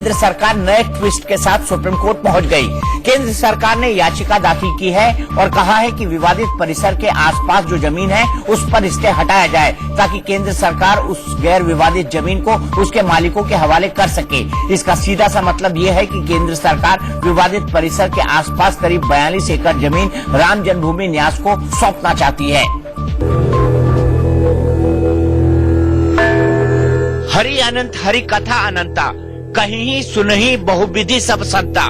केंद्र सरकार नए ट्विस्ट के साथ सुप्रीम कोर्ट पहुंच गई। केंद्र सरकार ने याचिका दाखिल की है और कहा है कि विवादित परिसर के आसपास जो जमीन है उस पर स्टे हटाया जाए ताकि केंद्र सरकार उस गैर विवादित जमीन को उसके मालिकों के हवाले कर सके। इसका सीधा सा मतलब ये है कि केंद्र सरकार विवादित परिसर के आसपास करीब 42 एकड़ जमीन राम जन्मभूमि न्यास को सौंपना चाहती है। हरि अनंत हरि कथा अनंता, कहीं ही सुनही बहुविधि सब संता।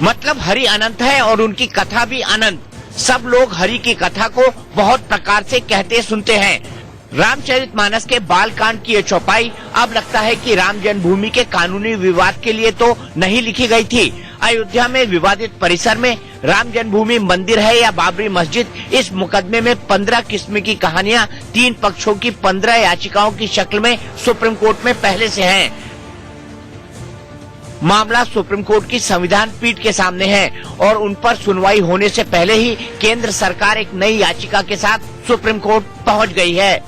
मतलब हरि अनंत है और उनकी कथा भी अनंत। सब लोग हरि की कथा को बहुत प्रकार से कहते सुनते हैं। रामचरितमानस के बाल कांड की ये चौपाई अब लगता है कि राम जन्मभूमि के कानूनी विवाद के लिए तो नहीं लिखी गई थी। अयोध्या में विवादित परिसर में राम जन्मभूमि मंदिर है या बाबरी मस्जिद, इस मुकदमे में 15 किस्म की कहानियां 3 पक्षों की 15 याचिकाओं की शक्ल में सुप्रीम कोर्ट में पहले से हैं। मामला सुप्रीम कोर्ट की संविधान पीठ के सामने है और उन पर सुनवाई होने से पहले ही केंद्र सरकार एक नई याचिका के साथ सुप्रीम कोर्ट पहुंच गई है।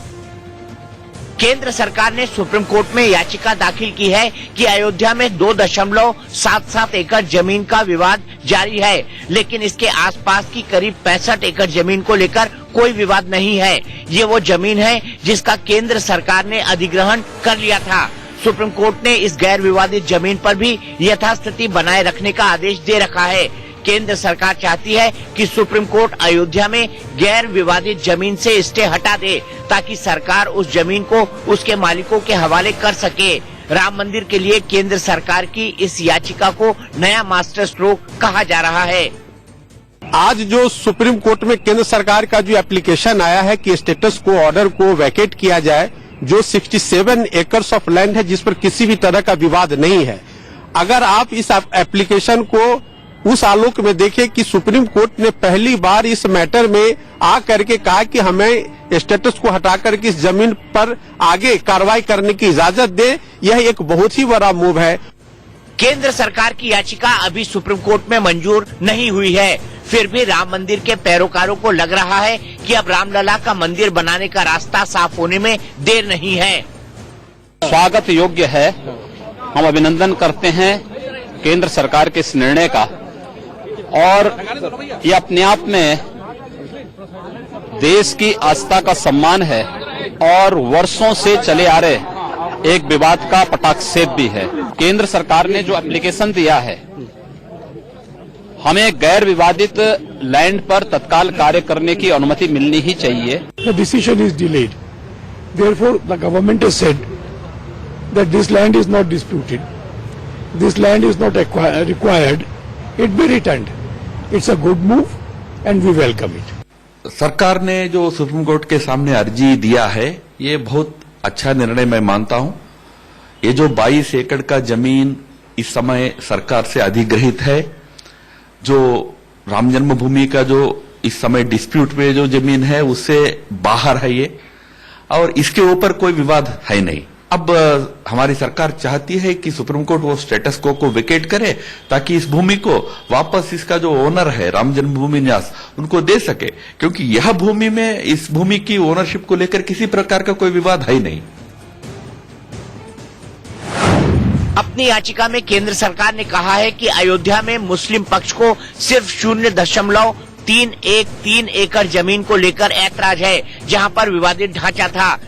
केंद्र सरकार ने सुप्रीम कोर्ट में याचिका दाखिल की है कि अयोध्या में 2.77 एकड़ जमीन का विवाद जारी है, लेकिन इसके आसपास की करीब 65 एकड़ जमीन को लेकर कोई विवाद नहीं है। ये वो जमीन है जिसका केंद्र सरकार ने अधिग्रहण कर लिया था। सुप्रीम कोर्ट ने इस गैर विवादित जमीन पर भी यथास्थिति बनाए रखने का आदेश दे रखा है। केंद्र सरकार चाहती है कि सुप्रीम कोर्ट अयोध्या में गैर विवादित जमीन से स्टे हटा दे ताकि सरकार उस जमीन को उसके मालिकों के हवाले कर सके। राम मंदिर के लिए केंद्र सरकार की इस याचिका को नया मास्टर स्ट्रोक कहा जा रहा है। आज जो सुप्रीम कोर्ट में केंद्र सरकार का जो एप्लीकेशन आया है कि स्टेटस को ऑर्डर को वैकेट किया जाए, जो 67 एकर्स ऑफ लैंड है जिस पर किसी भी तरह का विवाद नहीं है। अगर आप इस एप्लीकेशन को उस आलोक में देखें कि सुप्रीम कोर्ट ने पहली बार इस मैटर में आ करके कहा कि हमें स्टेटस को हटाकर के इस जमीन पर आगे कार्रवाई करने की इजाजत दे, यह एक बहुत ही बड़ा मूव है। केंद्र सरकार की याचिका अभी सुप्रीम कोर्ट में मंजूर नहीं हुई है, फिर भी राम मंदिर के पैरोकारों को लग रहा है कि अब रामलला का मंदिर बनाने का रास्ता साफ होने में देर नहीं है। स्वागत योग्य है। हम अभिनंदन करते हैं केंद्र सरकार के इस निर्णय का और ये अपने आप में देश की आस्था का सम्मान है और वर्षों से चले आ रहे एक विवाद का पटाक्षेप भी है। केंद्र सरकार ने जो एप्लीकेशन दिया है, हमें गैर विवादित लैंड पर तत्काल कार्य करने की अनुमति मिलनी ही चाहिए। The decision is delayed. Therefore, the government has said that this land is not disputed. This land is not required. It be returned. It's a good move and we welcome it. सरकार ने जो supreme court के सामने अर्जी दिया है, ये बहुत अच्छा निर्णय मैं मानता हूं। ये जो 22 एकड़ का जमीन इस समय सरकार से अधिग्रहित है, जो राम जन्मभूमि का जो इस समय डिस्प्यूट में जो जमीन है उससे बाहर है ये, और इसके ऊपर कोई विवाद है नहीं। अब हमारी सरकार चाहती है कि सुप्रीम कोर्ट वो स्टेटस को वेकेट करे ताकि इस भूमि को वापस इसका जो ओनर है राम जन्मभूमि न्यास उनको दे सके, क्योंकि यह भूमि में इस भूमि की ओनरशिप को लेकर किसी प्रकार का कोई विवाद है नहीं। अपनी याचिका में केंद्र सरकार ने कहा है कि अयोध्या में मुस्लिम पक्ष को सिर्फ 0.313 एकड़ जमीन को लेकर ऐतराज है, जहां पर विवादित ढांचा था।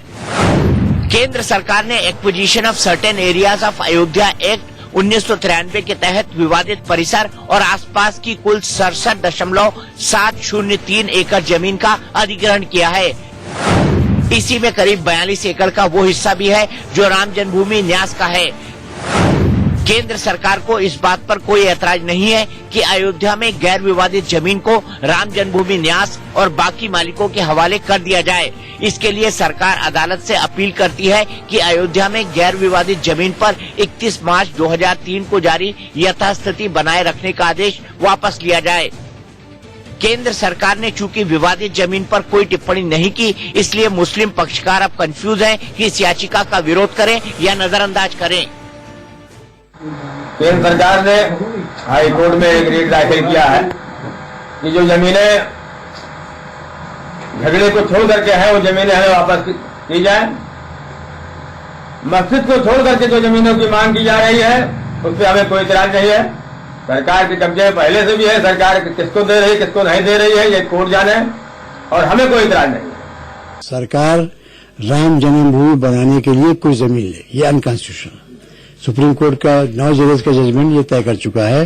केंद्र सरकार ने acquisition of certain areas of Ayodhya act 1993 के तहत विवादित परिसर और आसपास की कुल 67.703 एकड़ जमीन का अधिग्रहण किया है। इसी में करीब 42 एकड़ का वो हिस्सा भी है जो राम जन्मभूमि न्यास का है। केंद्र सरकार को इस बात पर कोई ऐतराज नहीं है कि अयोध्या में गैर विवादित जमीन को राम जन्मभूमि न्यास और बाकी मालिकों के हवाले कर दिया जाए। इसके लिए सरकार अदालत से अपील करती है कि अयोध्या में गैर विवादित जमीन पर 31 मार्च 2003 को जारी यथास्थिति बनाए रखने का आदेश वापस लिया जाए। केंद्र सरकार ने चूंकि विवादित जमीन पर कोई टिप्पणी नहीं की, इसलिए मुस्लिम पक्षकार अब कंफ्यूज हैं कि इस याचिका का विरोध करें या नजरअंदाज करें। केंद्र सरकार ने हाई कोर्ट में एक रिट दाखिल किया है कि जो जमीनें झगड़े को छोड़ करके है वो जमीनें हमें वापस की जाए। मस्जिद को छोड़ करके जो जमीनों की मांग की जा रही है उस पर हमें कोई इतराज नहीं है। सरकार के कब्जे पहले से भी है, सरकार किसको दे रही है किसको नहीं दे रही है ये कोर्ट जाने, और हमें कोई इतराज नहीं है। सरकार राम जन्मभूमि बनाने के लिए कोई जमीन ले, ये अनकॉन्स्टिट्यूशनल। सुप्रीम कोर्ट का 9 जजेस का जजमेंट ये तय कर चुका है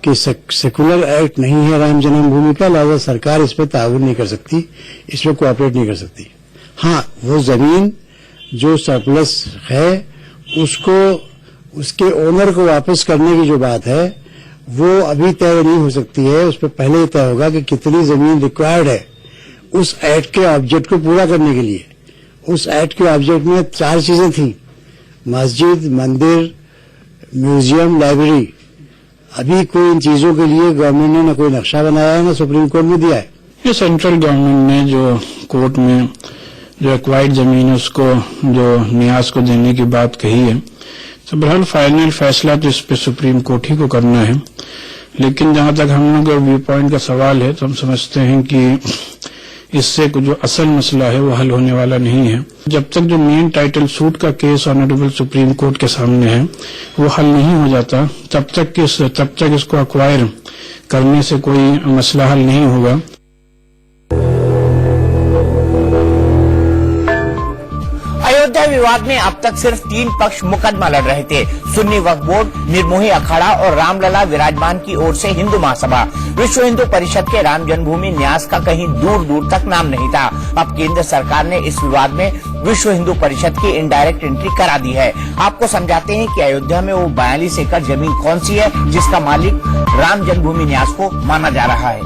कि सेकुलर एक्ट नहीं है राम जन्मभूमि का, लिहाजा सरकार इस पर ताउन नहीं कर सकती, इस पर कोऑपरेट नहीं कर सकती। हाँ, वो जमीन जो सरप्लस है उसको उसके ओनर को वापस करने की जो बात है वो अभी तय नहीं हो सकती है। उस पर पहले ही तय होगा कि कितनी जमीन रिक्वायर्ड है उस एक्ट के ऑब्जेक्ट को पूरा करने के लिए। उस एक्ट के ऑब्जेक्ट में 4 चीजें थी: मस्जिद, मंदिर, म्यूजियम, लाइब्रेरी। अभी कोई इन चीजों के लिए गवर्नमेंट ने न कोई नक्शा बनाया है न सुप्रीम कोर्ट में दिया है। ये सेंट्रल गवर्नमेंट ने जो कोर्ट में जो एक्वायर्ड जमीन है उसको जो न्यास को देने की बात कही है, तो बहरहाल फाइनल फैसला तो इस पे सुप्रीम कोर्ट ही को करना है। लेकिन जहां तक हम लोग का व्यू पॉइंट का सवाल है तो हम समझते हैं कि इससे जो असल मसला है वो हल होने वाला नहीं है। जब तक जो मेन टाइटल सूट का केस ऑनरेबल सुप्रीम कोर्ट के सामने है वो हल नहीं हो जाता, तब तक इसको अक्वायर करने से कोई मसला हल नहीं होगा। अयोध्या विवाद में अब तक सिर्फ 3 पक्ष मुकदमा लड़ रहे थे: सुन्नी वक्फ बोर्ड, निर्मोही अखाड़ा और रामलला विराजमान की ओर से हिंदू महासभा। विश्व हिंदू परिषद के राम जन्मभूमि न्यास का कहीं दूर दूर तक नाम नहीं था। अब केंद्र सरकार ने इस विवाद में विश्व हिंदू परिषद की इनडायरेक्ट एंट्री करा दी है। आपको समझाते हैं कि अयोध्या में वो 42 एकड़ जमीन कौन सी है जिसका मालिक राम जन्मभूमि न्यास को माना जा रहा है।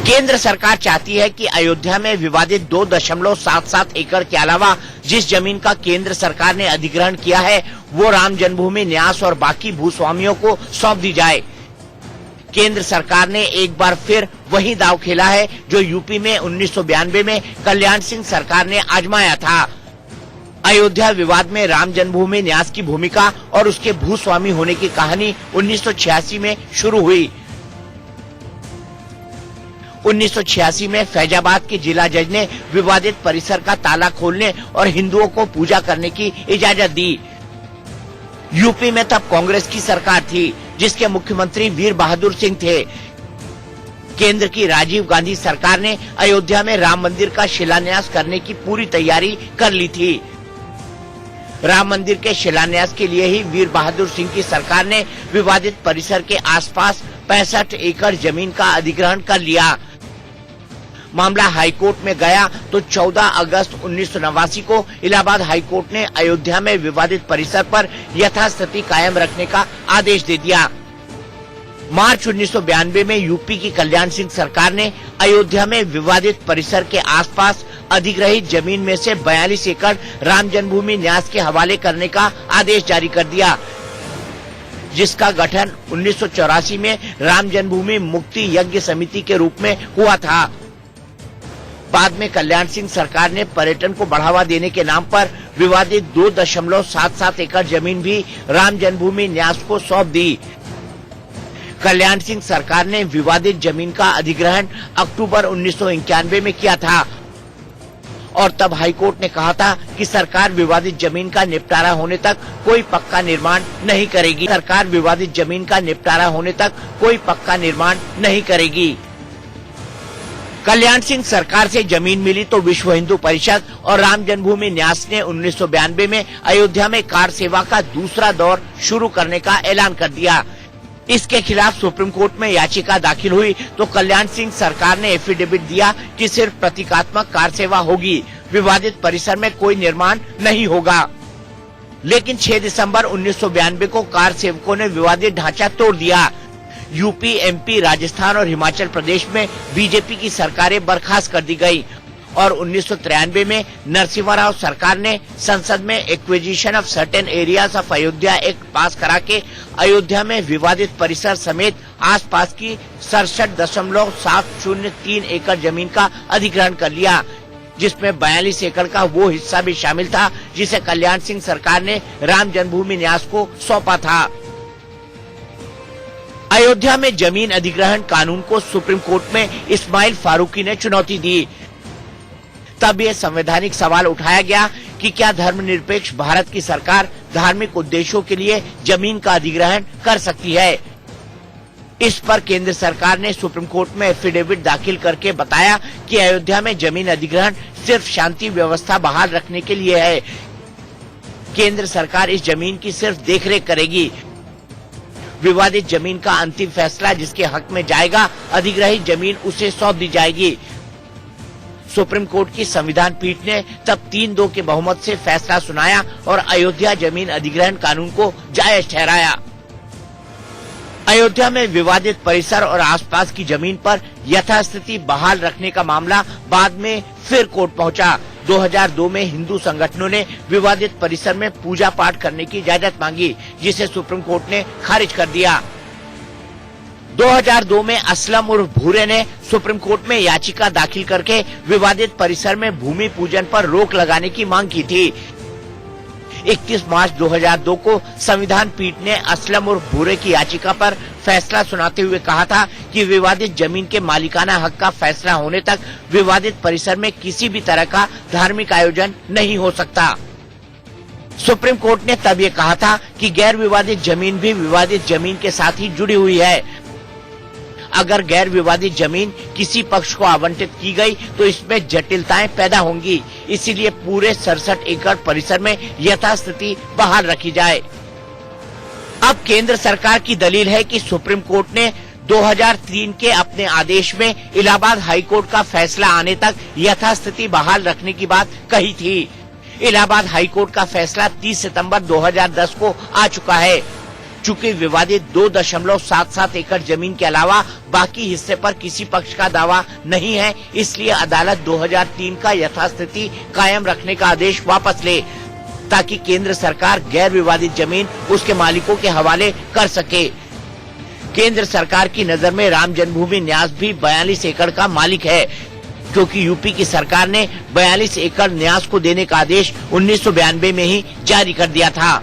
केंद्र सरकार चाहती है कि अयोध्या में विवादित 2.77 एकड़ के अलावा जिस जमीन का केंद्र सरकार ने अधिग्रहण किया है वो राम जन्मभूमि न्यास और बाकी भूस्वामियों को सौंप दी जाए। केंद्र सरकार ने एक बार फिर वही दांव खेला है जो यूपी में 1992 में कल्याण सिंह सरकार ने आजमाया था। अयोध्या विवाद में राम जन्मभूमि न्यास की भूमिका और उसके भूस्वामी होने की कहानी 1986 में शुरू हुई। 1986 में फैजाबाद के जिला जज ने विवादित परिसर का ताला खोलने और हिंदुओं को पूजा करने की इजाजत दी। यूपी में तब कांग्रेस की सरकार थी जिसके मुख्यमंत्री वीर बहादुर सिंह थे। केंद्र की राजीव गांधी सरकार ने अयोध्या में राम मंदिर का शिलान्यास करने की पूरी तैयारी कर ली थी। राम मंदिर के शिलान्यास के लिए ही वीर बहादुर सिंह की सरकार ने विवादित परिसर के आसपास 65 एकड़ जमीन का अधिग्रहण कर लिया। मामला हाईकोर्ट में गया तो 14 अगस्त 1989 को इलाहाबाद हाईकोर्ट ने अयोध्या में विवादित परिसर पर यथास्थिति कायम रखने का आदेश दे दिया। मार्च 1992 में यूपी की कल्याण सिंह सरकार ने अयोध्या में विवादित परिसर के आसपास अधिग्रहित जमीन में से 42 एकड़ राम जन्मभूमि न्यास के हवाले करने का आदेश जारी कर दिया, जिसका गठन 1984 में राम जन्मभूमि मुक्ति यज्ञ समिति के रूप में हुआ था। बाद में कल्याण सिंह सरकार ने पर्यटन को बढ़ावा देने के नाम पर विवादित 2.77 एकड़ जमीन भी राम जन्मभूमि न्यास को सौंप दी। कल्याण सिंह सरकार ने विवादित जमीन का अधिग्रहण अक्टूबर 1991 में किया था और तब हाईकोर्ट ने कहा था कि सरकार विवादित जमीन का निपटारा होने तक कोई पक्का निर्माण नहीं करेगी। सरकार विवादित जमीन का निपटारा होने तक कोई पक्का निर्माण नहीं करेगी। कल्याण सिंह सरकार से जमीन मिली तो विश्व हिंदू परिषद और राम जन्मभूमि न्यास ने 1992 में अयोध्या में कार सेवा का दूसरा दौर शुरू करने का ऐलान कर दिया। इसके खिलाफ सुप्रीम कोर्ट में याचिका दाखिल हुई तो कल्याण सिंह सरकार ने एफिडेविट दिया कि सिर्फ प्रतीकात्मक कार सेवा होगी, विवादित परिसर में कोई निर्माण नहीं होगा। लेकिन 6 दिसंबर 1992 को कार सेवकों ने विवादित ढांचा तोड़ दिया। यूपी, एमपी, राजस्थान और हिमाचल प्रदेश में बीजेपी की सरकारें बर्खास्त कर दी गई और 1993 में नरसिम्हा राव सरकार ने संसद में acquisition of certain areas of Ayodhya act पास करा के अयोध्या में विवादित परिसर समेत आसपास की 67.703 एकड़ जमीन का अधिग्रहण कर लिया, जिसमें 42 एकड़ का वो हिस्सा भी शामिल था जिसे कल्याण सिंह सरकार ने राम जन्मभूमि न्यास को सौंपा था। अयोध्या में जमीन अधिग्रहण कानून को सुप्रीम कोर्ट में इस्माइल फारूकी ने चुनौती दी। तब ये संवैधानिक सवाल उठाया गया कि क्या धर्मनिरपेक्ष भारत की सरकार धार्मिक उद्देश्यों के लिए जमीन का अधिग्रहण कर सकती है। इस पर केंद्र सरकार ने सुप्रीम कोर्ट में एफिडेविट दाखिल करके बताया कि अयोध्या में जमीन अधिग्रहण सिर्फ शांति व्यवस्था बहाल रखने के लिए है। केंद्र सरकार इस जमीन की सिर्फ देखरेख करेगी। विवादित जमीन का अंतिम फैसला जिसके हक में जाएगा, अधिग्रहित जमीन उसे सौंप दी जाएगी। सुप्रीम कोर्ट की संविधान पीठ ने तब 3-2 के बहुमत से फैसला सुनाया और अयोध्या जमीन अधिग्रहण कानून को जायज ठहराया। अयोध्या में विवादित परिसर और आसपास की जमीन पर यथास्थिति बहाल रखने का मामला बाद में फिर कोर्ट पहुंचा। 2002 में हिंदू संगठनों ने विवादित परिसर में पूजा पाठ करने की इजाजत मांगी, जिसे सुप्रीम कोर्ट ने खारिज कर दिया। 2002 में असलम उर्फ भूरे ने सुप्रीम कोर्ट में याचिका दाखिल करके विवादित परिसर में भूमि पूजन पर रोक लगाने की मांग की थी। 31 मार्च 2002 को संविधान पीठ ने असलम उर्फ भूरे की याचिका पर फैसला सुनाते हुए कहा था कि विवादित जमीन के मालिकाना हक का फैसला होने तक विवादित परिसर में किसी भी तरह का धार्मिक आयोजन नहीं हो सकता। सुप्रीम कोर्ट ने तब ये कहा था कि गैर विवादित जमीन भी विवादित जमीन के साथ ही जुड़ी हुई है। अगर गैर विवादित जमीन किसी पक्ष को आवंटित की गई तो इसमें जटिलताएं पैदा होंगी, इसीलिए पूरे 67 एकड़ परिसर में यथास्थिति बहाल रखी जाए। अब केंद्र सरकार की दलील है कि सुप्रीम कोर्ट ने 2003 के अपने आदेश में इलाहाबाद हाईकोर्ट का फैसला आने तक यथास्थिति बहाल रखने की बात कही थी। इलाहाबाद हाईकोर्ट का फैसला 30 सितंबर 2010 को आ चुका है। चूंकि विवादित 2.77 एकड़ जमीन के अलावा बाकी हिस्से पर किसी पक्ष का दावा नहीं है, इसलिए अदालत 2003 का यथास्थिति कायम रखने का आदेश वापस ले, ताकि केंद्र सरकार गैर विवादित जमीन उसके मालिकों के हवाले कर सके। केंद्र सरकार की नजर में राम जन्मभूमि न्यास भी 42 एकड़ का मालिक है, क्योंकि यूपी की सरकार ने 42 एकड़ न्यास को देने का आदेश 1992 में ही जारी कर दिया था।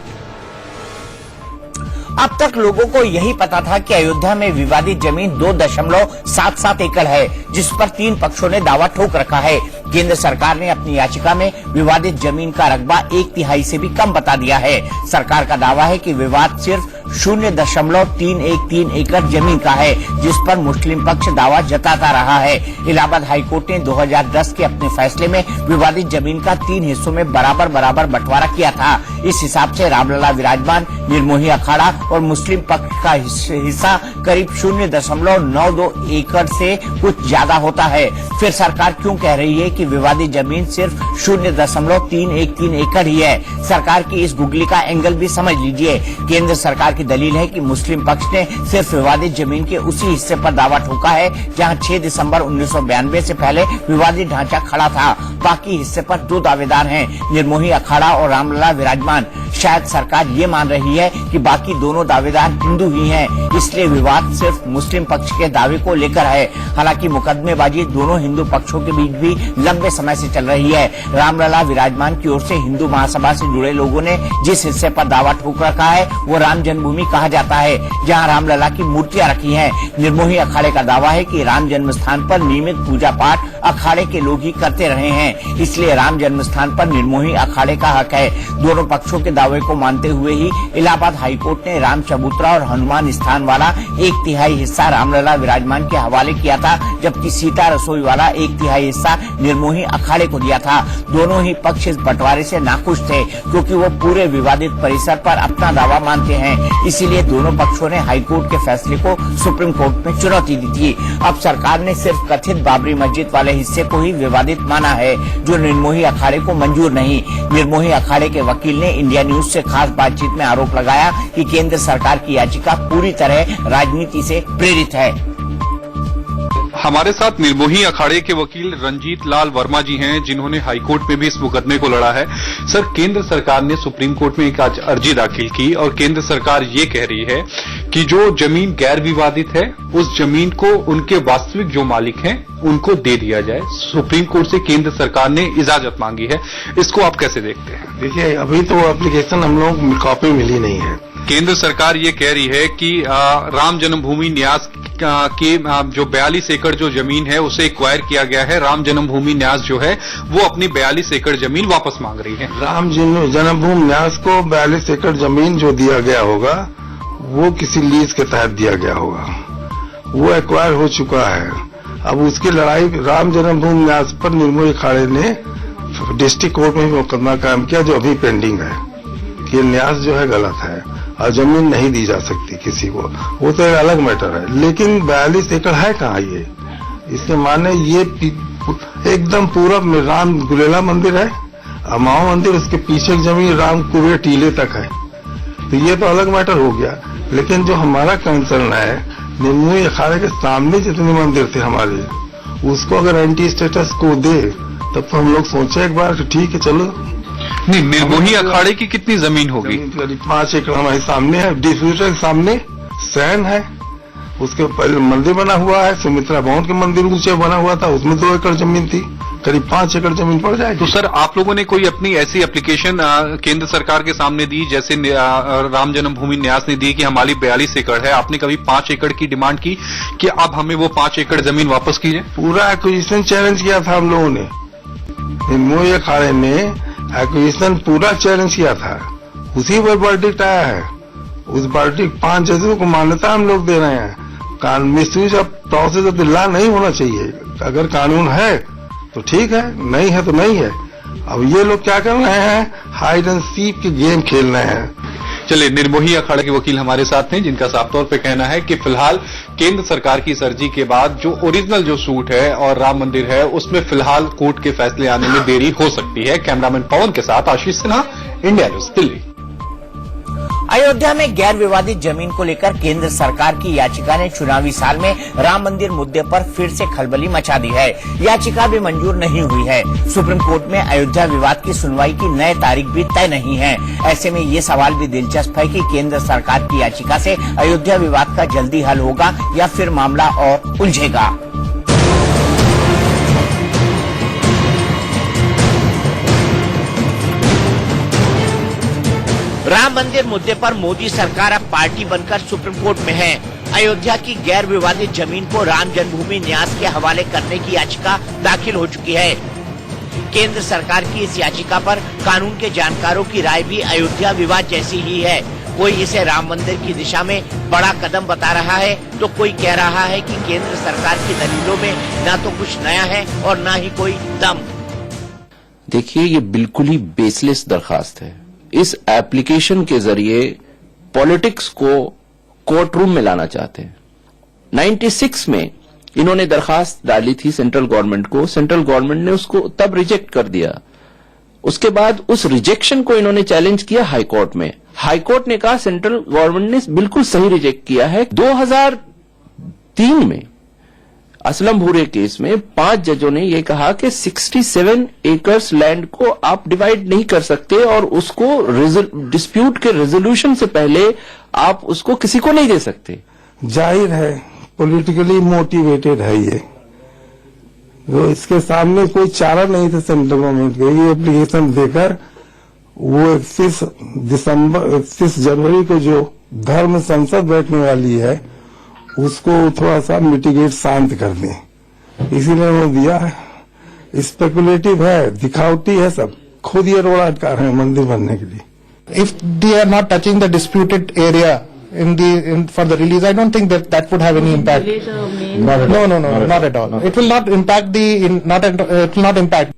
अब तक लोगों को यही पता था कि अयोध्या में विवादित जमीन 2.77 एकड़ है, जिस पर 3 पक्षों ने दावा ठोक रखा है। केंद्र सरकार ने अपनी याचिका में विवादित जमीन का रकबा 1/3 से भी कम बता दिया है। सरकार का दावा है कि विवाद सिर्फ 0.313 एकड़ जमीन का है, जिस पर मुस्लिम पक्ष दावा जताता रहा है। इलाहाबाद हाईकोर्ट ने 2010 के अपने फैसले में विवादित जमीन का 3 हिस्सों में बराबर बंटवारा किया था। इस हिसाब से रामलला विराजमान, निर्मोही अखाड़ा और मुस्लिम पक्ष का हिस्सा करीब 0.92 एकड़ से कुछ ज्यादा होता है। फिर सरकार क्यों कह रही है कि विवादित जमीन सिर्फ 0.313 एकड़ ही है? सरकार की इस गुगली का एंगल भी समझ लीजिए। केंद्र सरकार की दलील है कि मुस्लिम पक्ष ने सिर्फ विवादित जमीन के उसी हिस्से पर दावा ठोका है जहां 6 दिसंबर 1992 से पहले विवादित ढांचा खड़ा था। बाकी हिस्से पर 2 दावेदार हैं, निर्मोही अखाड़ा और रामलला विराजमान। शायद सरकार ये मान रही है कि बाकी दोनों दावेदार हिंदू ही हैं, इसलिए विवाद सिर्फ मुस्लिम पक्ष के दावे को लेकर है। हालांकि मुकदमेबाजी दोनों हिंदू पक्षों के बीच भी लंबे समय से चल रही है। रामलला विराजमान की ओर से हिंदू महासभा से जुड़े लोगों ने जिस हिस्से पर दावा ठोक रखा है वो राम जन्मभूमि कहा जाता है, जहां रामलला की मूर्तियां रखी हैं। निर्मोही अखाड़े का दावा है कि राम जन्म स्थान पर नियमित पूजा पाठ अखाड़े के लोग ही करते रहे हैं, इसलिए राम जन्म स्थान पर निर्मोही अखाड़े का हक है। दोनों पक्षों के दावे को मानते हुए ही इलाहाबाद हाईकोर्ट ने राम चबूतरा और हनुमान स्थान वाला 1/3 हिस्सा रामलला विराजमान के हवाले किया था, जबकि सीता रसोई वाला 1/3 हिस्सा निर्मोही अखाड़े को दिया था। दोनों ही पक्ष इस बंटवारे से नाखुश थे, क्योंकि वो पूरे विवादित परिसर पर अपना दावा मानते हैं। इसीलिए दोनों पक्षों ने हाईकोर्ट के फैसले को सुप्रीम कोर्ट में चुनौती दी थी। अब सरकार ने सिर्फ कथित बाबरी मस्जिद वाले हिस्से को ही विवादित माना है, जो निर्मोही अखाड़े को मंजूर नहीं। निर्मोही अखाड़े के वकील ने इंडिया न्यूज से खास बातचीत में आरोप लगाया कि केंद्र सरकार की याचिका पूरी तरह राजनीति से प्रेरित है। हमारे साथ निर्मोही अखाड़े के वकील रंजीत लाल वर्मा जी हैं, जिन्होंने हाईकोर्ट में भी इस मुकदमे को लड़ा है। सर, केंद्र सरकार ने सुप्रीम कोर्ट में एक आज अर्जी दाखिल की और केंद्र सरकार ये कह रही है कि जो जमीन गैर विवादित है उस जमीन को उनके वास्तविक जो मालिक हैं उनको दे दिया जाए। सुप्रीम कोर्ट से केंद्र सरकार ने इजाजत मांगी है, इसको आप कैसे देखते हैं? देखिए, अभी तो एप्लीकेशन हम लोग कॉपी मिली नहीं है। केंद्र सरकार ये कह रही है कि राम जन्मभूमि न्यास के जो 42 एकड़ जो जमीन है उसे एक्वायर किया गया है। राम जन्मभूमि न्यास जो है वो अपनी 42 एकड़ जमीन वापस मांग रही है। राम जन्मभूमि न्यास को 42 एकड़ जमीन जो दिया गया होगा वो किसी लीज के तहत दिया गया होगा, वो एक्वायर हो चुका है। अब उसकी लड़ाई राम जन्मभूमि न्यास पर निर्मोही अखाड़े ने डिस्ट्रिक्ट कोर्ट में मुकदमा कायम किया जो अभी पेंडिंग है कि न्यास जो है गलत है और जमीन नहीं दी जा सकती किसी को, वो तो एक अलग मैटर है। लेकिन 42 एकड़ है कहाँ ये? इसके माने ये एकदम पूरब में राम गुलेला मंदिर है, अमाओ मंदिर, उसके पीछे की जमीन राम कुबेर टीले तक है, तो ये तो अलग मैटर हो गया। लेकिन जो हमारा कंसर्न है, निर्मोही अखाड़े के सामने जितने मंदिर थे हमारे, उसको अगर एंटी स्टेटस को दे तब तो हम लोग सोचे एक बार कि ठीक है चलो। नहीं, निर्मोही अखाड़े की कितनी जमीन होगी? करीब 5 एकड़ हमारे सामने है, डिस्ट्रीब्यूटर के सामने सैन है, उसके ऊपर मंदिर बना हुआ है, सुमित्रा भवन के मंदिर ऊंचे बना हुआ था, उसमें 2 एकड़ जमीन थी, करीब 5 एकड़ जमीन पड़ जाएगी। तो सर आप लोगों ने कोई अपनी ऐसी एप्लीकेशन केंद्र सरकार के सामने दी जैसे राम जन्मभूमि न्यास ने दी कि हमारी 42 एकड़ है, आपने कभी 5 एकड़ की डिमांड की कि अब हमें वो 5 एकड़ जमीन वापस कीजिए? पूरा एक्विजिशन चैलेंज किया था हम लोगों ने, निर्मोही अखाड़े ने एक्विजिशन पूरा चैलेंज किया था, उसी पर वर्डिक्ट आया है। उस वर्डिक्ट 5 जजों को मान्यता हम लोग दे रहे हैं। Misuse of process of the law नहीं होना चाहिए, अगर कानून है तो ठीक है, नहीं है तो नहीं है। अब ये लोग क्या कर रहे हैं, हाइड एंड सीक के गेम खेल रहे हैं। चलिए, निर्मोही अखाड़े के वकील हमारे साथ हैं जिनका साफ तौर पे कहना है कि फिलहाल केंद्र सरकार की इस अर्जी के बाद जो ओरिजिनल जो सूट है और राम मंदिर है उसमें फिलहाल कोर्ट के फैसले आने में देरी हो सकती है। कैमरामैन पवन के साथ आशीष सिन्हा, इंडिया न्यूज, दिल्ली। अयोध्या में गैर विवादित जमीन को लेकर केंद्र सरकार की याचिका ने चुनावी साल में राम मंदिर मुद्दे पर फिर से खलबली मचा दी है। याचिका भी मंजूर नहीं हुई है। सुप्रीम कोर्ट में अयोध्या विवाद की सुनवाई की नई तारीख भी तय नहीं है। ऐसे में ये सवाल भी दिलचस्प है कि केंद्र सरकार की याचिका से अयोध्या विवाद का जल्दी हल होगा या फिर मामला और उलझेगा। राम मंदिर मुद्दे पर मोदी सरकार अब पार्टी बनकर सुप्रीम कोर्ट में है। अयोध्या की गैर विवादित जमीन को राम जन्मभूमि न्यास के हवाले करने की याचिका दाखिल हो चुकी है। केंद्र सरकार की इस याचिका पर कानून के जानकारों की राय भी अयोध्या विवाद जैसी ही है। कोई इसे राम मंदिर की दिशा में बड़ा कदम बता रहा है तो कोई कह रहा है कि केंद्र सरकार की दलीलों में न तो कुछ नया है और न ही कोई दम। देखिए, ये बिल्कुल ही बेसलेस दरखास्त है। इस एप्लीकेशन के जरिए पॉलिटिक्स को कोर्ट रूम में लाना चाहते हैं। 96 में इन्होंने दरखास्त डाली थी सेंट्रल गवर्नमेंट को, सेंट्रल गवर्नमेंट ने उसको तब रिजेक्ट कर दिया। उसके बाद उस रिजेक्शन को इन्होंने चैलेंज किया हाई कोर्ट में। हाई कोर्ट ने कहा सेंट्रल गवर्नमेंट ने बिल्कुल सही रिजेक्ट किया है। 2003 में असलम भूरे केस में 5 जजों ने यह कहा कि 67 एकर्स लैंड को आप डिवाइड नहीं कर सकते और उसको डिस्प्यूट के रेजोल्यूशन से पहले आप उसको किसी को नहीं दे सकते। जाहिर है पॉलिटिकली मोटिवेटेड है ये, तो इसके सामने कोई चारा नहीं था सेंट्रल गवर्नमेंट के। ये एप्लीकेशन देकर वो 31 जनवरी को जो धर्म संसद बैठने वाली है उसको थोड़ा सा मिटिगेट शांत कर दें, इसीलिए वो दिया है। स्पेकुलेटिव है, दिखावटी है, सब खुद ये रोड़ा अटका रहे हैं मंदिर बनने के लिए। If they are not touching the disputed area for the release, I don't think that would have any impact. No, not at all. It will not impact it will not impact.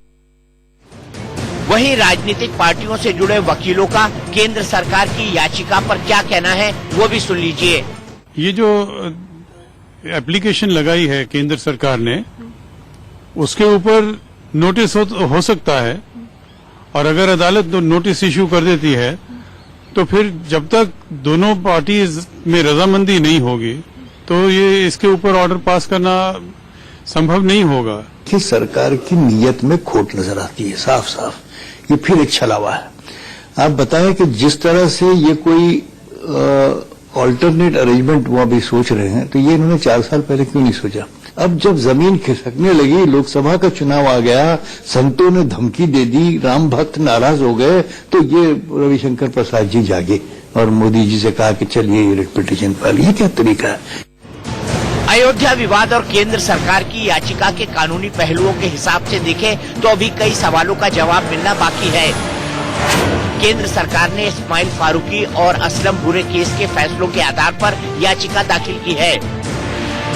वहीं राजनीतिक पार्टियों से जुड़े वकीलों का केंद्र सरकार की याचिका पर क्या कहना है वो भी सुन लीजिए। ये जो एप्लीकेशन लगाई है केंद्र सरकार ने, उसके ऊपर नोटिस हो सकता है, और अगर अदालत नोटिस इश्यू कर देती है तो फिर जब तक दोनों पार्टीज में रजामंदी नहीं होगी तो ये इसके ऊपर ऑर्डर पास करना संभव नहीं होगा। कि सरकार की नीयत में खोट नजर आती है साफ साफ। ये फिर एक छलावा है। आप बताएं कि जिस तरह से ये कोई ऑल्टरनेट अरेंजमेंट वो अभी सोच रहे हैं, तो ये इन्होंने 4 साल पहले क्यों नहीं सोचा? अब जब जमीन खिसकने लगी, लोकसभा का चुनाव आ गया, संतों ने धमकी दे दी, राम भक्त नाराज हो गए, तो ये रविशंकर प्रसाद जी जागे और मोदी जी से कहा कि चलिए ये रिट पिटीशन फाइल, ये क्या तरीका है? अयोध्या विवाद और केंद्र सरकार की याचिका के कानूनी पहलुओं के हिसाब से देखें तो अभी कई सवालों का जवाब मिलना बाकी है। केंद्र सरकार ने इस्माइल फारूकी और असलम बुरे केस के फैसलों के आधार पर याचिका दाखिल की है।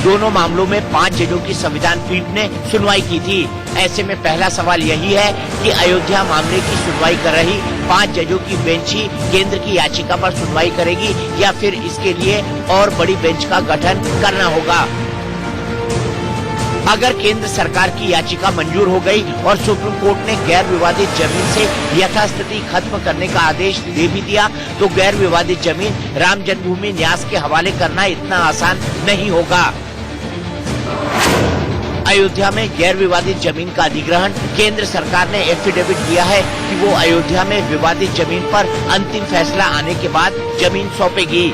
दोनों मामलों में 5 जजों की संविधान पीठ ने सुनवाई की थी। ऐसे में पहला सवाल यही है कि अयोध्या मामले की सुनवाई कर रही 5 जजों की बेंच ही केंद्र की याचिका पर सुनवाई करेगी या फिर इसके लिए और बड़ी बेंच का गठन करना होगा। अगर केंद्र सरकार की याचिका मंजूर हो गई और सुप्रीम कोर्ट ने गैर विवादित जमीन से यथास्थिति खत्म करने का आदेश दे भी दिया तो गैर विवादित जमीन राम जन्मभूमि न्यास के हवाले करना इतना आसान नहीं होगा। अयोध्या में गैर विवादित जमीन का अधिग्रहण केंद्र सरकार ने एफिडेविट दिया है कि वो अयोध्या में विवादित जमीन पर अंतिम फैसला आने के बाद जमीन सौंपेगी।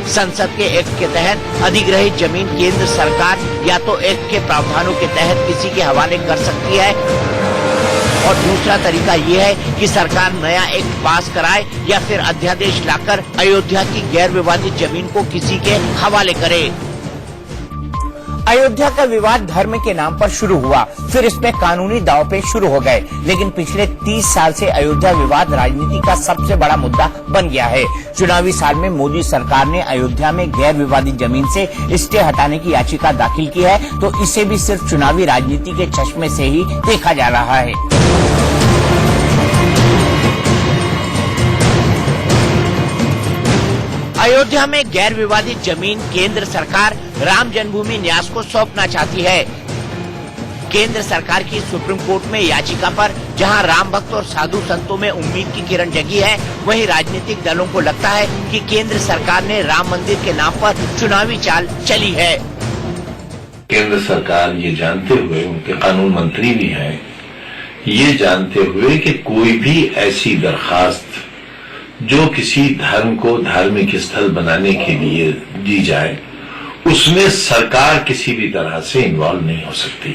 संसद के एक्ट के तहत अधिग्रहित जमीन केंद्र सरकार या तो एक्ट के प्रावधानों के तहत किसी के हवाले कर सकती है और दूसरा तरीका ये है कि सरकार नया एक्ट पास कराए या फिर अध्यादेश लाकर अयोध्या की गैर विवादित जमीन को किसी के हवाले करे। अयोध्या का विवाद धर्म के नाम पर शुरू हुआ, फिर इसमें कानूनी दांवपेच शुरू हो गए, लेकिन पिछले 30 साल से अयोध्या विवाद राजनीति का सबसे बड़ा मुद्दा बन गया है। चुनावी साल में मोदी सरकार ने अयोध्या में गैर विवादित जमीन से स्टे हटाने की याचिका दाखिल की है, तो इसे भी सिर्फ चुनावी राजनीति के चश्मे से ही देखा जा रहा है। अयोध्या में गैर विवादित जमीन केंद्र सरकार राम जन्मभूमि न्यास को सौंपना चाहती है। केंद्र सरकार की सुप्रीम कोर्ट में याचिका पर जहां राम भक्त और साधु संतों में उम्मीद की किरण जगी है, वहीं राजनीतिक दलों को लगता है कि केंद्र सरकार ने राम मंदिर के नाम पर चुनावी चाल चली है। केंद्र सरकार ये जानते हुए, उनके कानून मंत्री भी हैं, ये जानते हुए कि कोई भी ऐसी दरखास्त जो किसी धर्म को धार्मिक स्थल बनाने के लिए दी जाए, उसमें सरकार किसी भी तरह से इन्वॉल्व नहीं हो सकती।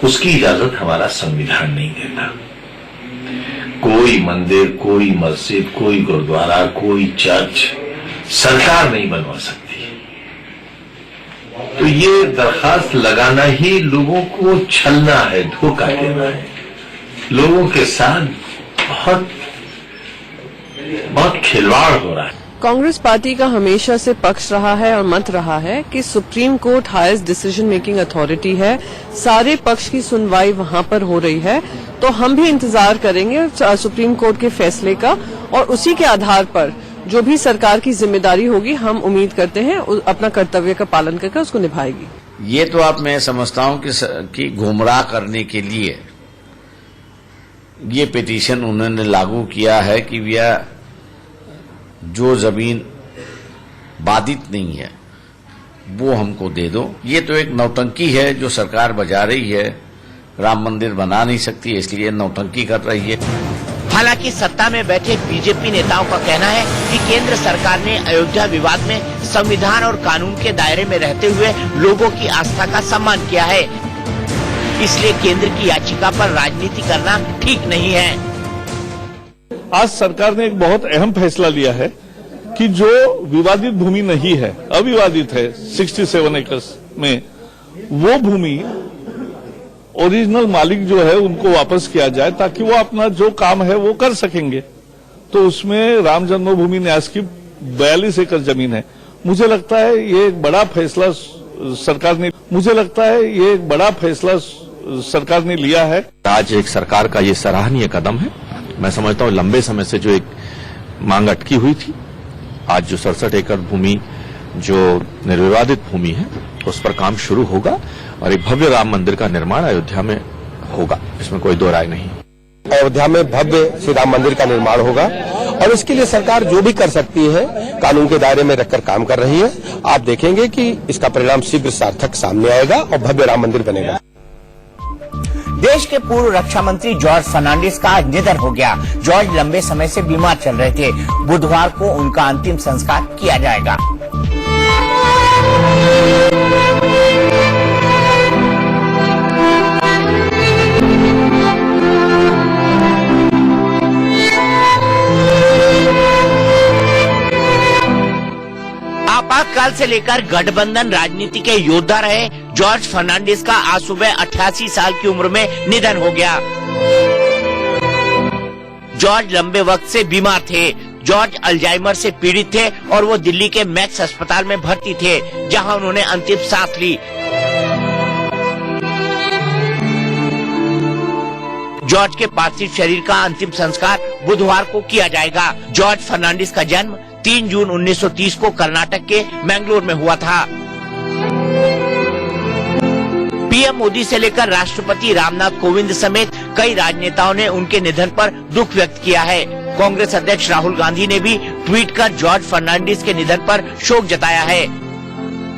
उसकी इजाजत हमारा संविधान नहीं देता। कोई मंदिर, कोई मस्जिद, कोई गुरुद्वारा, कोई चर्च सरकार नहीं बनवा सकती। तो ये दरखास्त लगाना ही लोगों को छलना है, धोखा देना है। लोगों के साथ बहुत खिलवाड़ हो रहा है। कांग्रेस पार्टी का हमेशा से पक्ष रहा है और मत रहा है कि supreme court highest decision making authority है, सारे पक्ष की सुनवाई वहां पर हो रही है, तो हम भी इंतजार करेंगे सुप्रीम कोर्ट के फैसले का और उसी के आधार पर जो भी सरकार की जिम्मेदारी होगी, हम उम्मीद करते हैं अपना कर्तव्य का पालन करके उसको निभाएगी। ये तो आप मैं समझता हूं कि गुमराह करने के लिए ये पिटीशन उन्होंने लागू किया है कि यह जो जमीन बाधित नहीं है वो हमको दे दो। ये तो एक नौटंकी है जो सरकार बजा रही है। राम मंदिर बना नहीं सकती, इसलिए नौटंकी कर रही है। हालांकि सत्ता में बैठे बीजेपी नेताओं का कहना है कि केंद्र सरकार ने अयोध्या विवाद में संविधान और कानून के दायरे में रहते हुए लोगों की आस्था का सम्मान किया है, इसलिए केंद्र की याचिका पर राजनीति करना ठीक नहीं है। आज सरकार ने एक बहुत अहम फैसला लिया है कि जो विवादित भूमि नहीं है, अविवादित है 67 एकर्स में, वो भूमि ओरिजिनल मालिक जो है उनको वापस किया जाए ताकि वो अपना जो काम है वो कर सकेंगे। तो उसमें राम जन्मभूमि न्यास की 42 एकड़ जमीन है। मुझे लगता है ये एक बड़ा फैसला सरकार ने लिया है। आज एक सरकार का ये सराहनीय कदम है। मैं समझता हूं लंबे समय से जो एक मांग अटकी हुई थी, आज जो 67 एकड़ भूमि जो निर्विवादित भूमि है उस पर काम शुरू होगा और एक भव्य राम मंदिर का निर्माण अयोध्या में होगा, इसमें कोई दो राय नहीं। अयोध्या में भव्य श्री राम मंदिर का निर्माण होगा और इसके लिए सरकार जो भी कर सकती है कानून के दायरे में रखकर काम कर रही है। आप देखेंगे कि इसका परिणाम शीघ्र सार्थक सामने आएगा और भव्य राम मंदिर बनेगा। देश के पूर्व रक्षा मंत्री जॉर्ज फर्नांडिस का आज निधन हो गया। जॉर्ज लंबे समय से बीमार चल रहे थे। बुधवार को उनका अंतिम संस्कार किया जाएगा। आपातकाल से लेकर गठबंधन राजनीति के योद्धा रहे जॉर्ज फर्नांडिस का आज सुबह 88 साल की उम्र में निधन हो गया। जॉर्ज लंबे वक्त से बीमार थे। जॉर्ज अल्जाइमर से पीड़ित थे और वो दिल्ली के मैक्स अस्पताल में भर्ती थे, जहां उन्होंने अंतिम सांस ली। जॉर्ज के पार्थिव शरीर का अंतिम संस्कार बुधवार को किया जाएगा। जॉर्ज फर्नांडिस का जन्म 3 जून 1930 को कर्नाटक के मैंगलोर में हुआ था। पीएम मोदी से लेकर राष्ट्रपति रामनाथ कोविंद समेत कई राजनेताओं ने उनके निधन पर दुख व्यक्त किया है। कांग्रेस अध्यक्ष राहुल गांधी ने भी ट्वीट कर जॉर्ज फर्नांडिस के निधन पर शोक जताया है।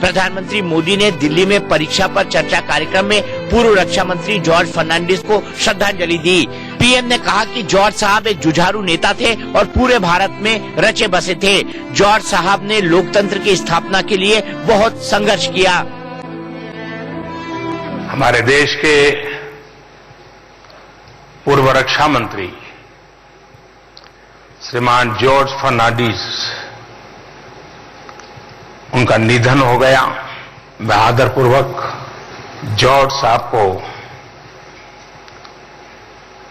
प्रधानमंत्री मोदी ने दिल्ली में परीक्षा पर चर्चा कार्यक्रम में पूर्व रक्षा मंत्री जॉर्ज फर्नांडिस को श्रद्धांजलि दी। पीएम ने कहा कि जॉर्ज साहब एक जुझारू नेता थे और पूरे भारत में रचे बसे थे। जॉर्ज साहब ने लोकतंत्र की स्थापना के लिए बहुत संघर्ष किया। हमारे देश के पूर्व रक्षा मंत्री श्रीमान जॉर्ज फर्नांडिस, उनका निधन हो गया। मैं आदरपूर्वक जॉर्ज साहब को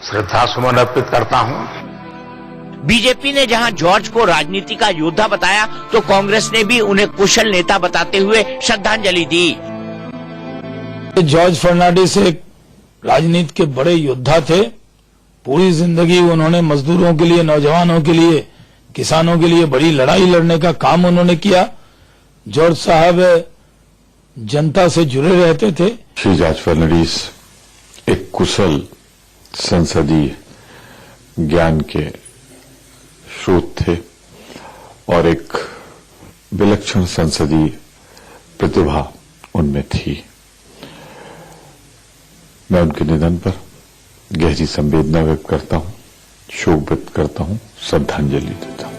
श्रद्धा सुमन अर्पित करता हूं। बीजेपी ने जहां जॉर्ज को राजनीति का योद्धा बताया, तो कांग्रेस ने भी उन्हें कुशल नेता बताते हुए श्रद्धांजलि दी। जॉर्ज फर्नांडिस एक राजनीति के बड़े योद्धा थे। पूरी जिंदगी उन्होंने मजदूरों के लिए, नौजवानों के लिए, किसानों के लिए बड़ी लड़ाई लड़ने का काम उन्होंने किया। जॉर्ज साहब जनता से जुड़े रहते थे। श्री जॉर्ज फर्नांडिस एक कुशल संसदीय ज्ञान के स्रोत थे और एक विलक्षण संसदीय प्रतिभा उनमें थी। मैं उनके निधन पर गहरी संवेदना व्यक्त करता हूं, शोक व्यक्त करता हूं, श्रद्धांजलि देता हूं।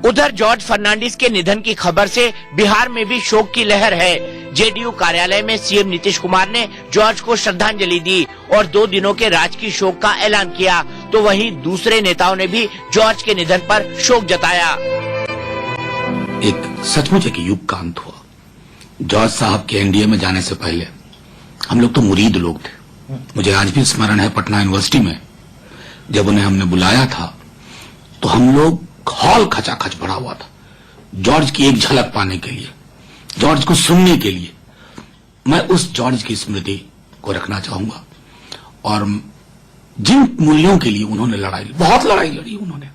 उधर जॉर्ज फर्नांडिस के निधन की खबर से बिहार में भी शोक की लहर है। जेडीयू कार्यालय में सीएम नीतीश कुमार ने जॉर्ज को श्रद्धांजलि दी और 2 दिनों के राजकीय शोक का ऐलान किया। तो वहीं दूसरे नेताओं ने भी जॉर्ज के निधन पर शोक जताया। एक सचमुच एक युग का अंत हुआ। जॉर्ज साहब के एनडीए में जाने से पहले हम लोग तो मुरीद लोग थे। मुझे आज भी स्मरण है, पटना यूनिवर्सिटी में जब उन्हें हमने बुलाया था तो हम लोग हॉल खचाखच भरा हुआ था जॉर्ज की एक झलक पाने के लिए, जॉर्ज को सुनने के लिए। मैं उस जॉर्ज की स्मृति को रखना चाहूंगा और जिन मूल्यों के लिए उन्होंने बहुत लड़ाई लड़ी, उन्होंने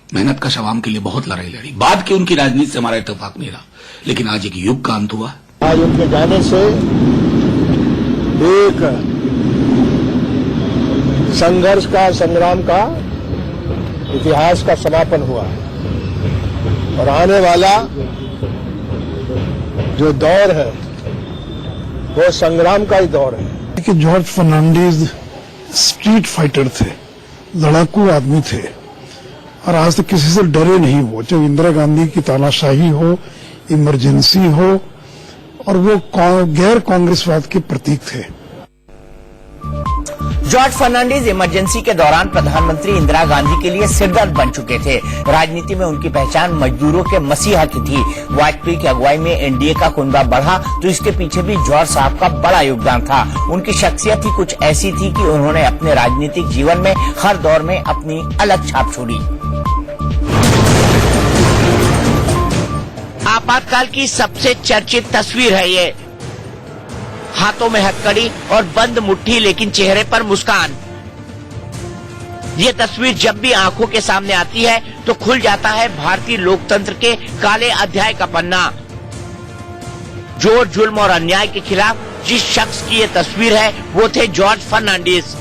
मेहनत कश आवाम के लिए बहुत लड़ाई लड़ी। बाद की उनकी राजनीति से हमारा इत्तेफाक नहीं रहा, लेकिन आज एक युग का अंत हुआ। आज उनके जाने से एक संघर्ष का, संग्राम का, इतिहास का समापन हुआ और आने वाला जो दौर है वो संग्राम का ही दौर है। कि जॉर्ज फर्नांडिस स्ट्रीट फाइटर थे, लड़ाकू आदमी थे और आज तक किसी से डरे नहीं। वो चाहे इंदिरा गांधी की तानाशाही हो, इमरजेंसी हो, और वो गैर कांग्रेसवाद के प्रतीक थे। जॉर्ज फर्नांडिस इमरजेंसी के दौरान प्रधानमंत्री इंदिरा गांधी के लिए सिरदर्द बन चुके थे। राजनीति में उनकी पहचान मजदूरों के मसीहा की थी। वाजपेयी की अगुवाई में एनडीए का कुनबा बढ़ा तो इसके पीछे भी जॉर्ज साहब का बड़ा योगदान था। उनकी शख्सियत ही कुछ ऐसी थी कि उन्होंने अपने राजनीतिक जीवन में हर दौर में अपनी अलग छाप छोड़ी। आपातकाल की सबसे चर्चित तस्वीर है ये। हाथों में हथकड़ी और बंद मुट्ठी, लेकिन चेहरे पर मुस्कान। ये तस्वीर जब भी आंखों के सामने आती है तो खुल जाता है भारतीय लोकतंत्र के काले अध्याय का पन्ना। जोर, जुल्म और अन्याय के खिलाफ जिस शख्स की ये तस्वीर है वो थे जॉर्ज फर्नांडिस।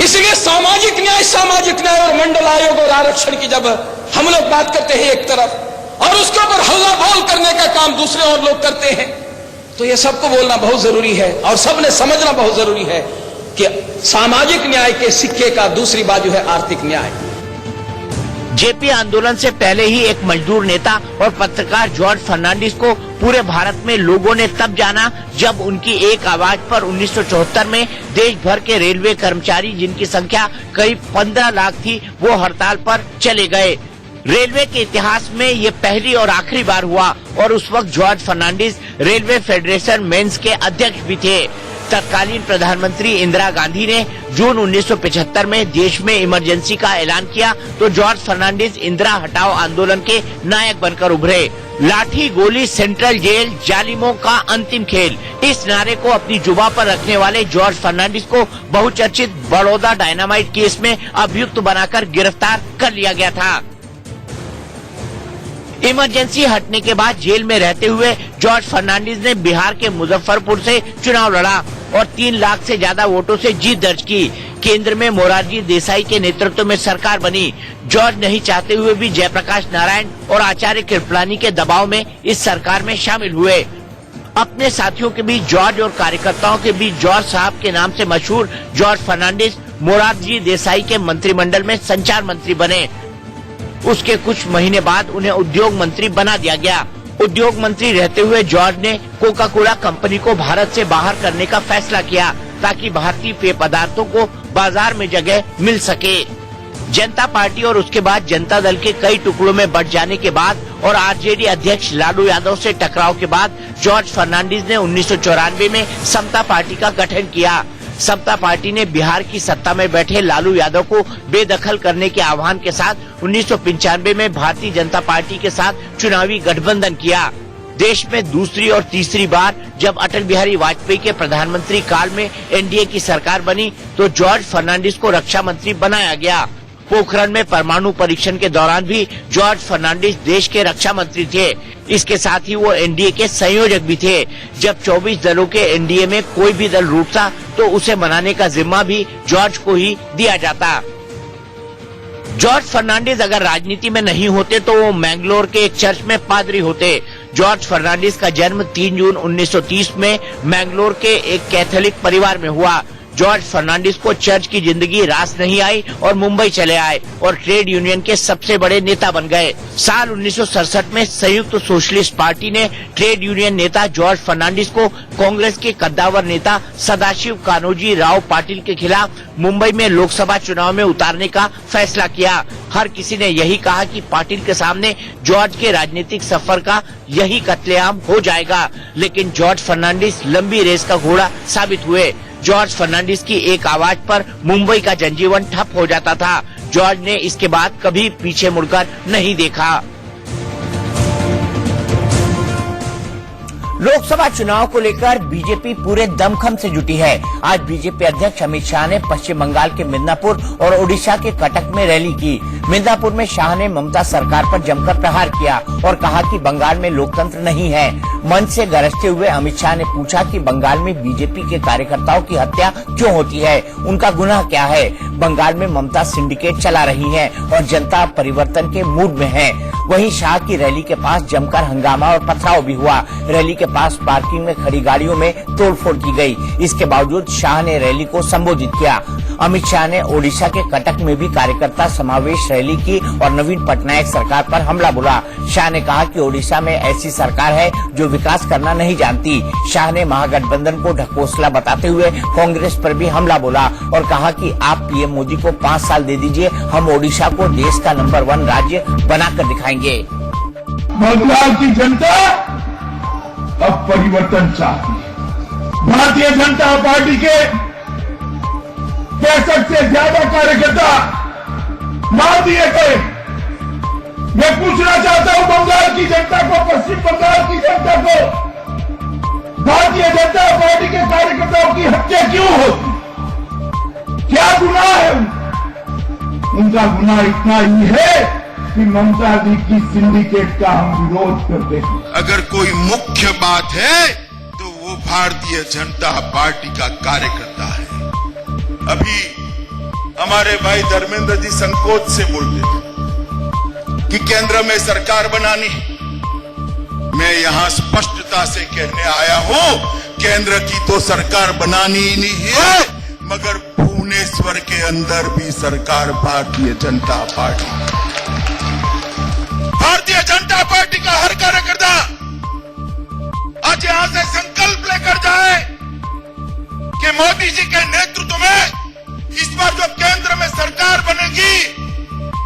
इसलिए सामाजिक न्याय और मंडल आयोग और आरक्षण की जब हम लोग बात करते हैं एक तरफ और उसके ऊपर हल्ला बोल करने का काम दूसरे और लोग करते हैं, तो ये सबको बोलना बहुत जरूरी है और सबने समझना बहुत जरूरी है कि सामाजिक न्याय के सिक्के का दूसरी बाजू है आर्थिक न्याय। जेपी आंदोलन से पहले ही एक मजदूर नेता और पत्रकार जॉर्ज फर्नांडिस को पूरे भारत में लोगों ने तब जाना जब उनकी एक आवाज पर 1974 में देश भर के रेलवे कर्मचारी, जिनकी संख्या करीब 15 लाख थी, वो हड़ताल पर चले गए। रेलवे के इतिहास में ये पहली और आखिरी बार हुआ और उस वक्त George Fernandes railway federation men's के अध्यक्ष भी थे। तत्कालीन प्रधानमंत्री इंदिरा गांधी ने जून 1975 में देश में इमरजेंसी का ऐलान किया तो जॉर्ज फर्नांडिस इंदिरा हटाओ आंदोलन के नायक बनकर उभरे। लाठी गोली सेंट्रल जेल जालिमों का अंतिम खेल, इस नारे को अपनी जुबां पर रखने वाले जॉर्ज फर्नांडिस को बहुचर्चित बड़ौदा डायनामाइट केस में अभियुक्त बनाकर गिरफ्तार कर लिया गया था। इमरजेंसी हटने के बाद जेल में रहते हुए जॉर्ज फर्नांडिस ने बिहार के मुजफ्फरपुर से चुनाव लड़ा और 3 लाख से ज्यादा वोटों से जीत दर्ज की। केंद्र में मोरारजी देसाई के नेतृत्व में सरकार बनी। जॉर्ज नहीं चाहते हुए भी जयप्रकाश नारायण और आचार्य कृपलानी के दबाव में इस सरकार में शामिल हुए। अपने साथियों के बीच जॉर्ज और कार्यकर्ताओं के बीच जॉर्ज साहब के नाम से मशहूर जॉर्ज फर्नांडिस मोरारजी देसाई के मंत्रिमंडल में संचार मंत्री बने। उसके कुछ महीने बाद उन्हें उद्योग मंत्री बना दिया गया। उद्योग मंत्री रहते हुए जॉर्ज ने कोका कोला कंपनी को भारत से बाहर करने का फैसला किया ताकि भारतीय पेय पदार्थों को बाजार में जगह मिल सके। जनता पार्टी और उसके बाद जनता दल के कई टुकड़ों में बंट जाने के बाद और आरजेडी अध्यक्ष लालू यादव से टकराव के बाद जॉर्ज फर्नांडिस ने 1994 में समता पार्टी का गठन किया। समता पार्टी ने बिहार की सत्ता में बैठे लालू यादव को बेदखल करने के आह्वान के साथ 1995 में भारतीय जनता पार्टी के साथ चुनावी गठबंधन किया। देश में दूसरी और तीसरी बार जब अटल बिहारी वाजपेयी के प्रधानमंत्री काल में एनडीए की सरकार बनी तो जॉर्ज फर्नांडिस को रक्षा मंत्री बनाया गया। पोखरण में परमाणु परीक्षण के दौरान भी जॉर्ज फर्नांडिस देश के रक्षा मंत्री थे। इसके साथ ही वो एनडीए के संयोजक भी थे। जब 24 दलों के एनडीए में कोई भी दल रूठता तो उसे मनाने का जिम्मा भी जॉर्ज को ही दिया जाता। जॉर्ज फर्नांडिस अगर राजनीति में नहीं होते तो वो मैंगलोर के एक चर्च में पादरी होते। जॉर्ज फर्नांडिस का जन्म 3 जून 1930 में मैंगलोर के एक कैथोलिक परिवार में हुआ। जॉर्ज फर्नांडिस को चर्च की जिंदगी रास नहीं आई और मुंबई चले आए और ट्रेड यूनियन के सबसे बड़े नेता बन गए। साल 1967 में संयुक्त सोशलिस्ट पार्टी ने ट्रेड यूनियन नेता जॉर्ज फर्नांडिस को कांग्रेस के कद्दावर नेता सदाशिव कान्होजी राव पाटिल के खिलाफ मुंबई में लोकसभा चुनाव में उतारने का फैसला किया। हर किसी ने यही कहा कि पाटिल के सामने जॉर्ज के राजनीतिक सफर का यही कत्लेआम हो जाएगा, लेकिन जॉर्ज फर्नांडिस लंबी रेस का घोड़ा साबित हुए। जॉर्ज फर्नांडिस की एक आवाज पर मुंबई का जनजीवन ठप हो जाता था। जॉर्ज ने इसके बाद कभी पीछे मुड़कर नहीं देखा। लोकसभा चुनाव को लेकर बीजेपी पूरे दमखम से जुटी है। आज बीजेपी अध्यक्ष अमित शाह ने पश्चिम बंगाल के मिदनापुर और ओडिशा के कटक में रैली की। मिदनापुर में शाह ने ममता सरकार पर जमकर प्रहार किया और कहा कि बंगाल में लोकतंत्र नहीं है। मंच से गरजते हुए अमित शाह ने पूछा कि बंगाल में बीजेपी के कार्यकर्ताओं की हत्या क्यों होती है, उनका गुनाह क्या है। बंगाल में ममता सिंडिकेट चला रही है और जनता परिवर्तन के मूड में है। वहीं शाह की रैली के पास जमकर हंगामा और पथराव भी हुआ। रैली के पास पार्किंग में खड़ी गाड़ियों में तोड़फोड़ की गई। इसके बावजूद शाह ने रैली को संबोधित किया। अमित शाह ने ओडिशा के कटक में भी कार्यकर्ता समावेश रैली की और नवीन पटनायक सरकार पर हमला बोला। शाह ने कहा कि ओडिशा में ऐसी सरकार है जो विकास करना नहीं जानती। शाह ने महागठबंधन को ढकोसला बताते हुए कांग्रेस पर भी हमला बोला और कहा कि आप पीएम मोदी को 5 साल दे दीजिए, हम ओडिशा को देश का नंबर 1 राज्य बनाकर दिखाएंगे। बंगाल की जनता अब परिवर्तन चाहती है। भारतीय जनता पार्टी के 65 से ज्यादा कार्यकर्ता मार दिए गए। मैं पूछना चाहता हूं बंगाल की जनता को, पश्चिम बंगाल की जनता को, भारतीय जनता पार्टी के कार्यकर्ताओं की हत्या क्यों होती? क्या गुनाह है उनका? गुनाह इतना ही है कि ममता जी की सिंडिकेट का हम विरोध करते हैं। अगर कोई मुख्य बात है तो वो भारतीय जनता पार्टी का कार्यकर्ता है। अभी हमारे भाई धर्मेंद्र जी संकोच से बोलते थे कि केंद्र में सरकार बनानी। मैं यहां स्पष्टता से कहने आया हूं, केंद्र की तो सरकार बनानी ही नहीं है, मगर भुवनेश्वर के अंदर भी सरकार भारतीय जनता पार्टी, भारतीय जनता पार्टी का हर कार्यकर्ता आज यहां से संकल्प लेकर जाए कि मोदी जी के नेतृत्व में इस बार जो केंद्र में सरकार बनेगी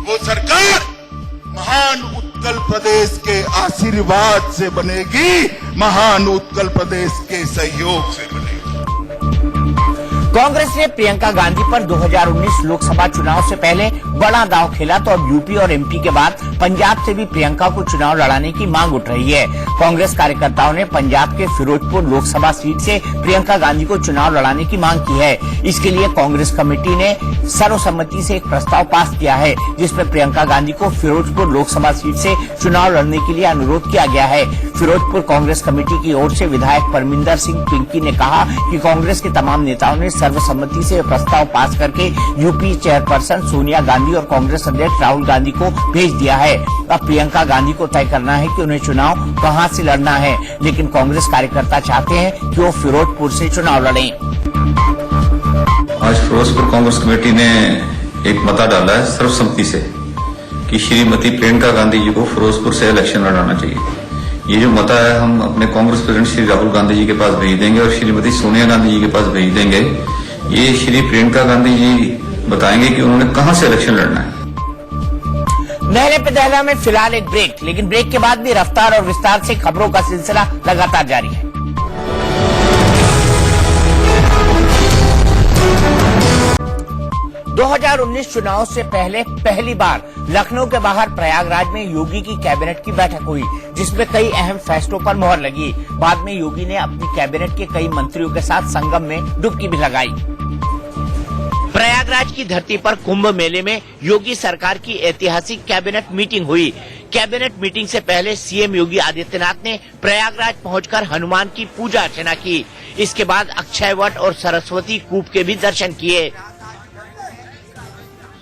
वो सरकार महान उत्कल प्रदेश के आशीर्वाद से बनेगी, महान उत्कल प्रदेश के सहयोग से बनेगी। कांग्रेस ने प्रियंका गांधी पर 2019 लोकसभा चुनाव से पहले बड़ा दांव खेला तो अब यूपी और एमपी के बाद पंजाब से भी प्रियंका को चुनाव लड़ाने की मांग उठ रही है। कांग्रेस कार्यकर्ताओं ने पंजाब के फिरोजपुर लोकसभा सीट से प्रियंका गांधी को चुनाव लड़ाने की मांग की है। इसके लिए कांग्रेस कमेटी ने सर्वसम्मति से एक प्रस्ताव पास किया है, जिसमें प्रियंका गांधी को फिरोजपुर लोकसभा सीट से चुनाव लड़ने के लिए अनुरोध किया गया है। फिरोजपुर कांग्रेस कमेटी की ओर से विधायक परमिंदर सिंह पिंकी ने कहा कि कांग्रेस के तमाम नेताओं ने सर्वसम्मति से प्रस्ताव पास करके यूपी चेयरपर्सन सोनिया गांधी और कांग्रेस अध्यक्ष राहुल गांधी को भेज दिया है। अब प्रियंका गांधी को तय करना है कि उन्हें चुनाव कहां से लड़ना है, लेकिन कांग्रेस कार्यकर्ता चाहते हैं कि वो फिरोजपुर से चुनाव लड़ें। आज फिरोजपुर कांग्रेस कमेटी ने एक मता डाला है सर्वसम्मति से कि श्रीमती प्रियंका गांधी जी को फिरोजपुर से इलेक्शन लड़ाना चाहिए। ये जो मता है हम अपने कांग्रेस प्रेसिडेंट श्री राहुल गांधी जी के पास भेज देंगे और श्रीमती सोनिया गांधी जी के पास भेज देंगे। ये श्री प्रियंका गांधी जी बताएंगे कि उन्होंने कहां से इलेक्शन लड़ना है। नहले पे दहला में फिलहाल एक ब्रेक, लेकिन ब्रेक के बाद भी रफ्तार और विस्तार से खबरों का सिलसिला लगातार जारी है। दो 2019 चुनाव से पहले पहली बार लखनऊ के बाहर प्रयागराज में योगी की कैबिनेट की बैठक हुई, जिसमें कई अहम फैसलों पर मुहर लगी। बाद में योगी ने अपनी कैबिनेट के कई मंत्रियों के साथ संगम में डुबकी भी लगाई। प्रयागराज की धरती पर कुंभ मेले में योगी सरकार की ऐतिहासिक कैबिनेट मीटिंग हुई। कैबिनेट मीटिंग से पहले सीएम योगी आदित्यनाथ ने प्रयागराज पहुंचकर हनुमान की पूजा अर्चना की। इसके बाद अक्षय वट और सरस्वती कूप के भी दर्शन किए।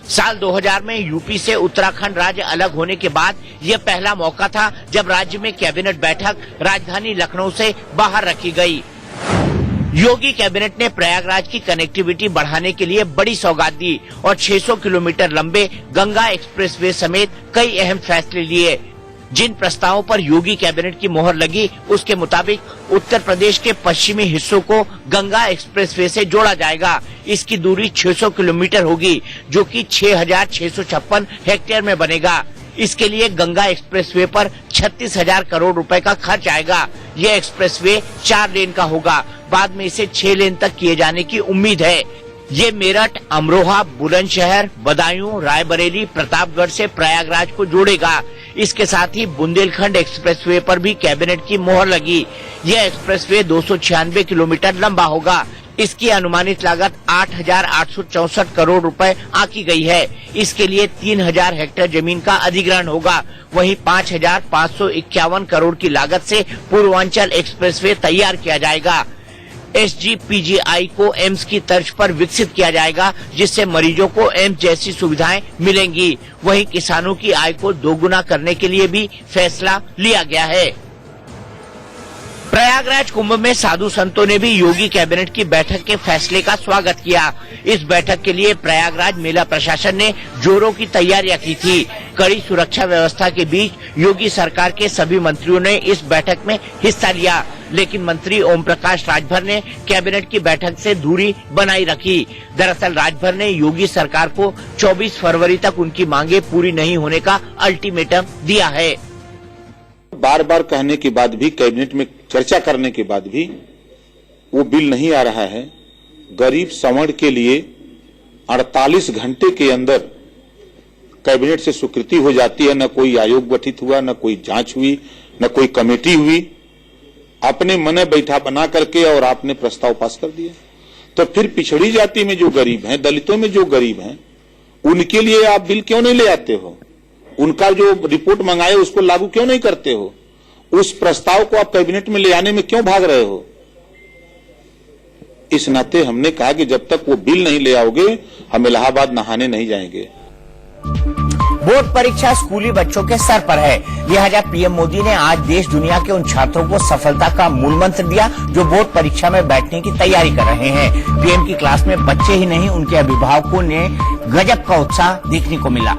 साल 2000 में यूपी से उत्तराखंड राज्य अलग होने के बाद यह पहला मौका था जब राज्य में कैबिनेट बैठक राजधानी लखनऊ से बाहर रखी गई। योगी कैबिनेट ने प्रयागराज की कनेक्टिविटी बढ़ाने के लिए बड़ी सौगात दी और 600 किलोमीटर लंबे गंगा एक्सप्रेसवे समेत कई अहम फैसले लिए। जिन प्रस्तावों पर योगी कैबिनेट की मोहर लगी, उसके मुताबिक उत्तर प्रदेश के पश्चिमी हिस्सों को गंगा एक्सप्रेसवे से जोड़ा जाएगा। इसकी दूरी 600 किलोमीटर होगी, जो कि 6,656 हेक्टेयर में बनेगा। इसके लिए गंगा एक्सप्रेसवे पर 36,000 करोड़ रुपए का खर्च आएगा। यह एक्सप्रेसवे 4 लेन का होगा। बाद में इसे 6 लेन तक किए जाने की उम्मीद है। ये मेरठ, अमरोहा, बुलंदशहर, बदायूं, रायबरेली, प्रतापगढ़ से प्रयागराज को जोड़ेगा। इसके साथ ही बुंदेलखंड एक्सप्रेसवे पर भी कैबिनेट की मोहर लगी। यह एक्सप्रेसवे 296 किलोमीटर लंबा होगा। इसकी अनुमानित लागत 8,864 करोड़ रुपए आंकी गई है। इसके लिए 3,000 हेक्टेयर जमीन का अधिग्रहण होगा। वहीं 5,551 करोड़ की लागत से पूर्वांचल एक्सप्रेसवे तैयार किया जाएगा। SGPGI को एम्स की तर्ज पर विकसित किया जाएगा, जिससे मरीजों को एम्स जैसी सुविधाएं मिलेंगी। वहीं किसानों की आय को दोगुना करने के लिए भी फैसला लिया गया है। प्रयागराज कुंभ में साधु संतों ने भी योगी कैबिनेट की बैठक के फैसले का स्वागत किया। इस बैठक के लिए प्रयागराज मेला प्रशासन ने जोरों की तैयारियां की थी। कड़ी सुरक्षा व्यवस्था के बीच योगी सरकार के सभी मंत्रियों ने इस बैठक में हिस्सा लिया, लेकिन मंत्री ओम प्रकाश राजभर ने कैबिनेट की बैठक से दूरी बनाई रखी। दरअसल राजभर ने योगी सरकार को 24 फरवरी तक उनकी मांगे पूरी नहीं होने का अल्टीमेटम दिया है। बार बार कहने के बाद भी, कैबिनेट में चर्चा करने के बाद भी वो बिल नहीं आ रहा है। गरीब सवर्ण के लिए 48 घंटे के अंदर कैबिनेट से स्वीकृति हो जाती है। न कोई आयोग गठित हुआ, न कोई जांच हुई, न कोई कमेटी हुई। अपने मन बैठा बना करके और आपने प्रस्ताव पास कर दिया। तो फिर पिछड़ी जाति में जो गरीब हैं, दलितों में जो गरीब हैं, उनके लिए आप बिल क्यों नहीं ले आते हो? उनका जो रिपोर्ट मंगाए उसको लागू क्यों नहीं करते हो? उस प्रस्ताव को आप कैबिनेट में ले आने में क्यों भाग रहे हो? इस नाते हमने कहा कि जब तक वो बिल नहीं ले आओगे, हम इलाहाबाद नहाने नहीं जाएंगे। बोर्ड परीक्षा स्कूली बच्चों के सर पर है, लिहाजा पीएम मोदी ने आज देश दुनिया के उन छात्रों को सफलता का मूल मंत्र दिया जो बोर्ड परीक्षा में बैठने की तैयारी कर रहे हैं। पीएम की क्लास में बच्चे ही नहीं, उनके अभिभावकों ने गजब का उत्साह देखने को मिला।